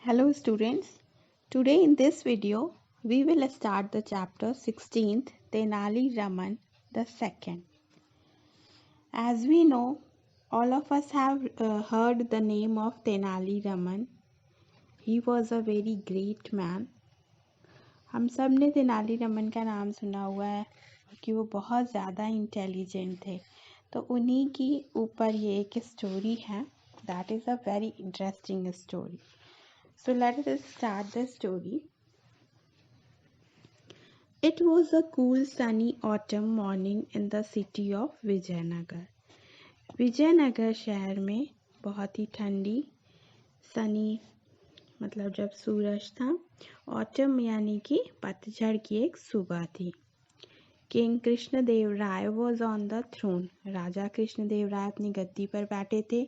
Hello students, today in this video we will start the chapter 16th Tenali Raman the second. As we know, all of us have heard the name of Tenali Raman. He was a very great man. हम सब ने तेनाली रमन का नाम सुना हुआ है कि वो बहुत ज़्यादा इंटेलिजेंट थे। तो उन्हीं की ऊपर ये एक स्टोरी है। That is a very interesting story. So let us start the story. It was a cool sunny autumn morning in the city of Vijayanagar. Vijayanagar शहर में बहुत ही ठंडी सनी मतलब जब सूरज था, ऑटम यानी कि पतझड़ की एक सुबह थी. King Krishnadeva Raya was on the throne. राजा कृष्णदेव राय अपनी गद्दी पर बैठे थे.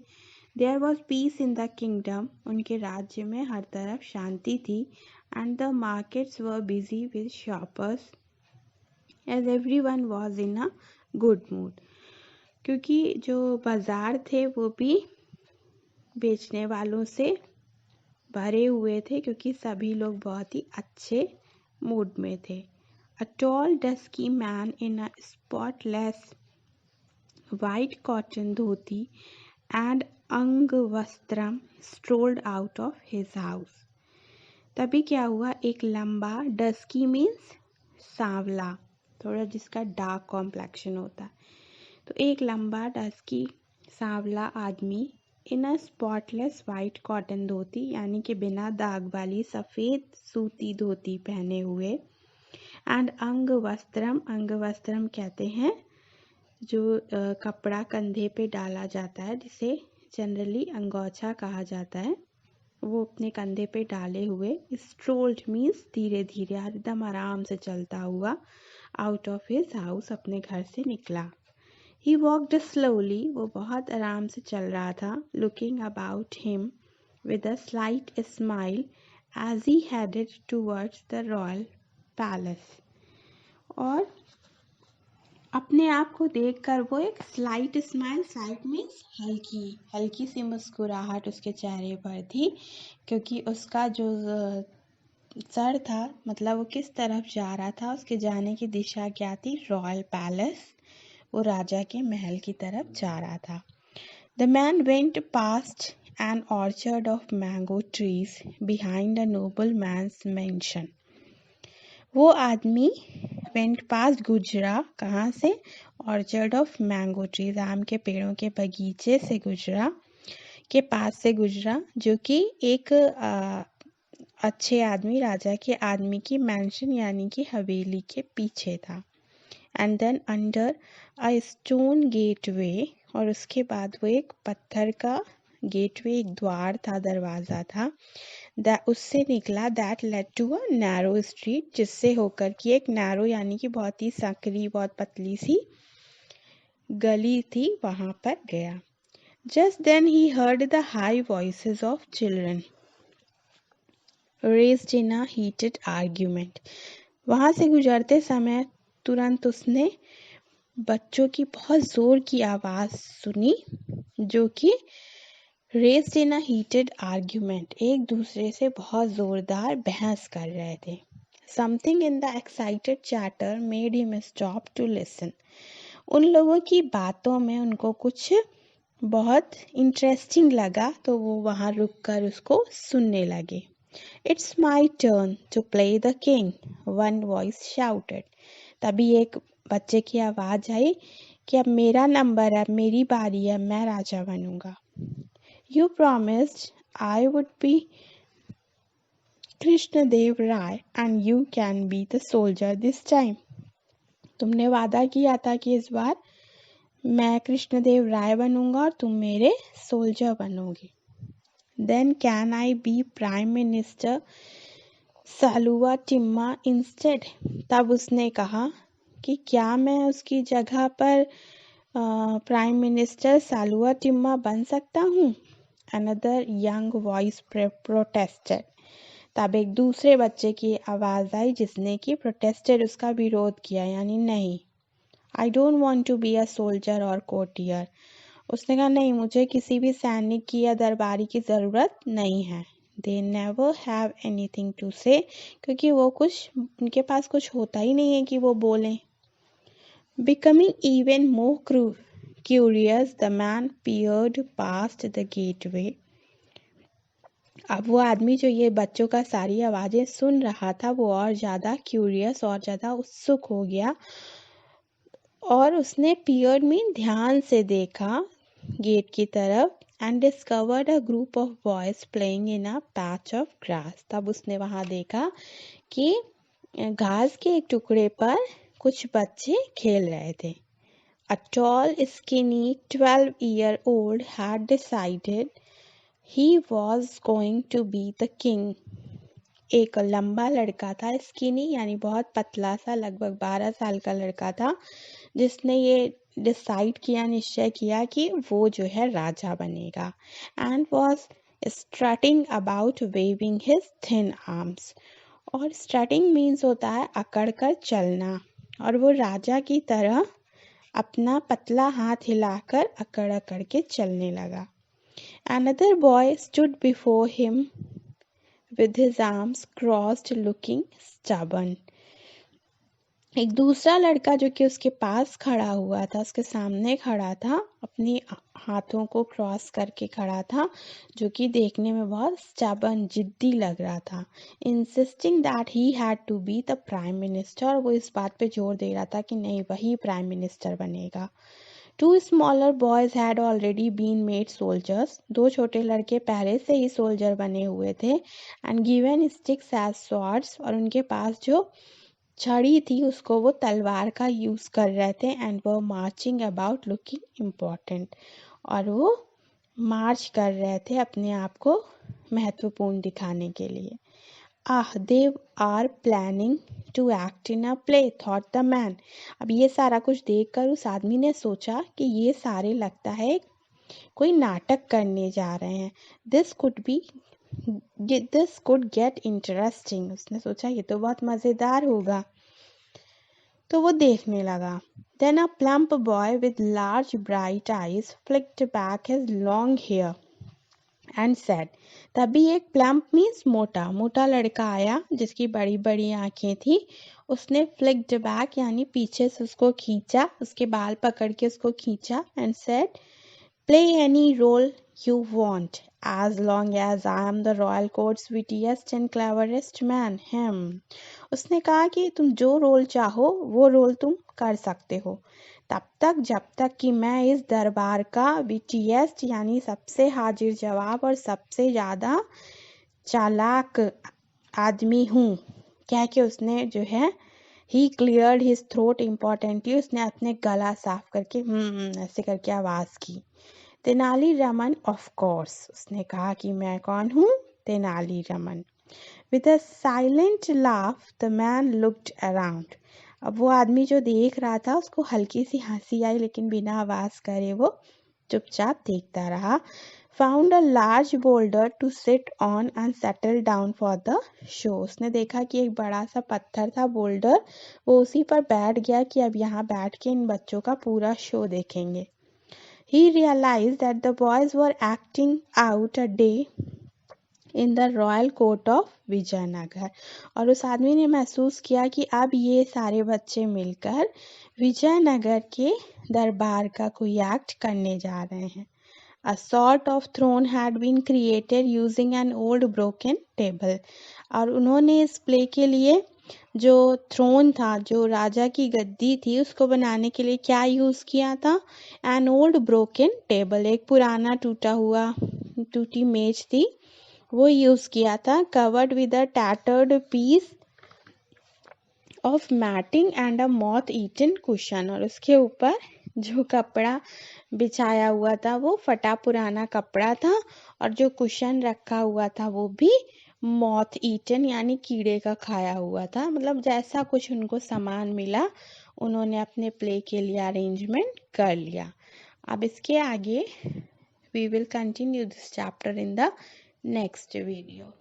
There was peace in the kingdom. उनके राज्य में हर तरफ शांति थी. And the markets were busy with shoppers as everyone was in a good mood. क्योंकि जो बाजार थे वो भी बेचने वालों से भरे हुए थे, क्योंकि सभी लोग बहुत ही अच्छे मूड में थे. A tall, dusky man in a spotless white cotton dhoti and angvastram strolled out of his house. तभी क्या हुआ, एक लंबा, डस्की मीन्स सांवला, थोड़ा जिसका डार्क कॉम्प्लेक्शन होता है, तो एक लंबा डस्की सांवला आदमी इन अ स्पॉटलेस वाइट कॉटन धोती यानी कि बिना दाग वाली सफ़ेद सूती धोती पहने हुए. एंड अंगवस्त्रम कहते हैं जो कपड़ा कंधे पे डाला जाता है, जिसे जनरली अंगोछा कहा जाता है, वो अपने कंधे पे डाले हुए. स्ट्रोल्ड मीन्स धीरे धीरे, एकदम आराम से चलता हुआ, आउट ऑफ हिज हाउस अपने घर से निकला. ही वॉकड स्लोली, वो बहुत आराम से चल रहा था. Looking about him with a slight smile as he headed towards the royal palace. और अपने आप को देखकर वो एक स्लाइट स्माइल, स्लाइट मीन्स हल्की हल्की सी मुस्कुराहट उसके चेहरे पर थी, क्योंकि उसका जो सर था, मतलब वो किस तरफ जा रहा था, उसके जाने की दिशा क्या थी, रॉयल पैलेस, वो राजा के महल की तरफ जा रहा था. The man went past an orchard of mango trees behind a noble man's mansion. वो आदमी वेंट पास गुजरा, कहाँ से, ऑर्चर्ड ऑफ मैंगो ट्रीज, आम के पेड़ों के बगीचे से गुजरा, के पास से गुजरा, जो कि एक अच्छे आदमी, राजा के आदमी की मैंशन यानी कि हवेली के पीछे था. And then under a stone gateway, और उसके बाद वो एक पत्थर का गेटवे, एक द्वार था, दरवाज़ा था, उससे निकला. That led to a narrow street, जिससे होकर कि एक नैरो यानी कि बहुत ही संकरी, बहुत पतली सी गली थी, वहाँ पर गया. Just then he heard the high voices of children raised in a heated argument. वहाँ से गुजरते समय तुरंत उसने बच्चों की बहुत ज़ोर की आवाज़ सुनी, जो कि raised in a heated argument, एक दूसरे से बहुत ज़ोरदार बहस कर रहे थे. Something in the excited chatter made him stop to listen. उन लोगों की बातों में उनको कुछ बहुत इंटरेस्टिंग लगा, तो वो वहाँ रुक कर उसको सुनने लगे. It's my turn to play the king, one voice shouted. तभी एक बच्चे की आवाज़ आई कि अब मेरा नंबर है, अब मेरी बारी है, मैं राजा बनूंगा. You promised I would be Krishnadev Rai and you can be the soldier this time. तुमने वादा किया था कि इस बार मैं कृष्णदेव राय बनूंगा और तुम मेरे सोल्जर बनोगे. Then can I be Prime Minister Saluva Timma instead. तब उसने कहा कि क्या मैं उसकी जगह पर प्राइम मिनिस्टर सालुआ टिम्मा बन सकता हूँ. Another young voice protested. तब एक दूसरे बच्चे की आवाज़ आई जिसने कि प्रोटेस्टेड, उसका विरोध किया, यानी नहीं. I don't want to be a soldier or courtier. उसने कहा नहीं, मुझे किसी भी सैनिक की या दरबारी की ज़रूरत नहीं है. They never have anything to say, क्योंकि वो उनके पास कुछ होता ही नहीं है कि वो बोलें. Becoming even more curious, the man peered past the gateway. अब वो आदमी जो ये बच्चों का सारी आवाजें सुन रहा था वो और ज़्यादा क्यूरियस और ज़्यादा उत्सुक हो गया और उसने peered में ध्यान से देखा गेट की तरफ and discovered a group of boys playing in a patch of grass. तब उसने वहाँ देखा कि घास के एक टुकड़े पर कुछ बच्चे खेल रहे थे. A tall, skinny, 12-year-old had decided he was going to be the king. एक लंबा लड़का था, स्किनी यानी बहुत पतला सा, लगभग 12 साल का लड़का था, जिसने ये डिसाइड किया, निश्चय किया कि वो जो है राजा बनेगा. And was strutting about waving his thin arms. और स्ट्रटिंग मीन्स होता है अकड़ कर चलना, और वो राजा की तरह अपना पतला हाथ हिलाकर अकड़ अकड़ के चलने लगा. Another boy stood before him with his arms crossed looking stubborn. एक दूसरा लड़का जो कि उसके पास खड़ा हुआ था, उसके सामने खड़ा था, अपने हाथों को क्रॉस करके खड़ा था, जो कि देखने में बहुत स्टबर्न, जिद्दी लग रहा था. Insisting that he had to be the prime minister. और वो इस बात पे जोर दे रहा था कि नहीं, वही प्राइम मिनिस्टर बनेगा. 2 smaller boys had already been made soldiers. 2 छोटे लड़के पहले से ही सोल्जर बने हुए थे. And given sticks as swords. और उनके पास जो छड़ी थी उसको वो तलवार का यूज कर रहे थे. एंड वो मार्चिंग अबाउट लुकिंग इम्पोर्टेंट. और वो मार्च कर रहे थे अपने आप को महत्वपूर्ण दिखाने के लिए. They are planning to act in a play, thought the man. अब ये सारा कुछ देखकर उस आदमी ने सोचा कि ये सारे लगता है कोई नाटक करने जा रहे हैं. This could get interesting. उसने सोचा ये तो बहुत मज़ेदार होगा, तो वो देखने लगा. Then a plump boy with large bright eyes flicked back his long hair and said. तभी एक प्लम्प मीन्स मोटा, मोटा लड़का आया जिसकी बड़ी बड़ी आंखें थी. उसने फ्लिक्ड बैक यानी पीछे से उसको खींचा, उसके बाल पकड़ के उसको खींचा. And said, play any role you want as long as I am the royal court's wittiest and cleverest man. उसने कहा कि तुम जो रोल चाहो वो रोल तुम कर सकते हो, तब तक जब तक कि मैं इस दरबार का विटिएस्ट यानी सबसे हाजिर जवाब और सबसे ज़्यादा चालाक आदमी हूँ. कह के उसने जो है ही क्लियर्ड हिज थ्रोट इम्पोर्टेंटली. उसने अपने गला साफ करके ऐसे करके आवाज़ की. Tenali Raman of course. उसने कहा कि मैं कौन हूँ, Tenali Raman. With a silent laugh, the man looked around. अब वो आदमी जो देख रहा था उसको हल्की सी हंसी आई, लेकिन बिना आवाज करे वो चुपचाप देखता रहा. Found a large boulder to sit on and settle down for the show. उसने देखा कि एक बड़ा सा पत्थर था, बोल्डर. वो उसी पर बैठ गया कि अब यहाँ बैठ के इन बच्चों का पूरा शो देखेंगे. He realized that the boys were acting out a day in the royal court of Vijayanagar. और उस आदमी ने महसूस किया कि अब ये सारे बच्चे मिलकर विजयनगर के दरबार का कोई एक्ट करने जा रहे हैं. A sort of throne had been created using an old broken table. और उन्होंने इस प्ले के लिए जो थ्रोन था, जो राजा की गद्दी थी, उसको बनाने के लिए क्या यूज़ किया था? An old broken table. एक पुराना टूटी मेज थी, वो यूज़ किया था. Covered with a tattered piece of matting and a moth eaten cushion. और उसके ऊपर जो कपड़ा बिछाया हुआ था वो फटा पुराना कपड़ा था, और जो कुशन रखा हुआ था वो भी मॉथ ईटन यानी कीड़े का खाया हुआ था. मतलब जैसा कुछ उनको सामान मिला उन्होंने अपने प्ले के लिए अरेंजमेंट कर लिया. अब इसके आगे we will continue this chapter in the next video.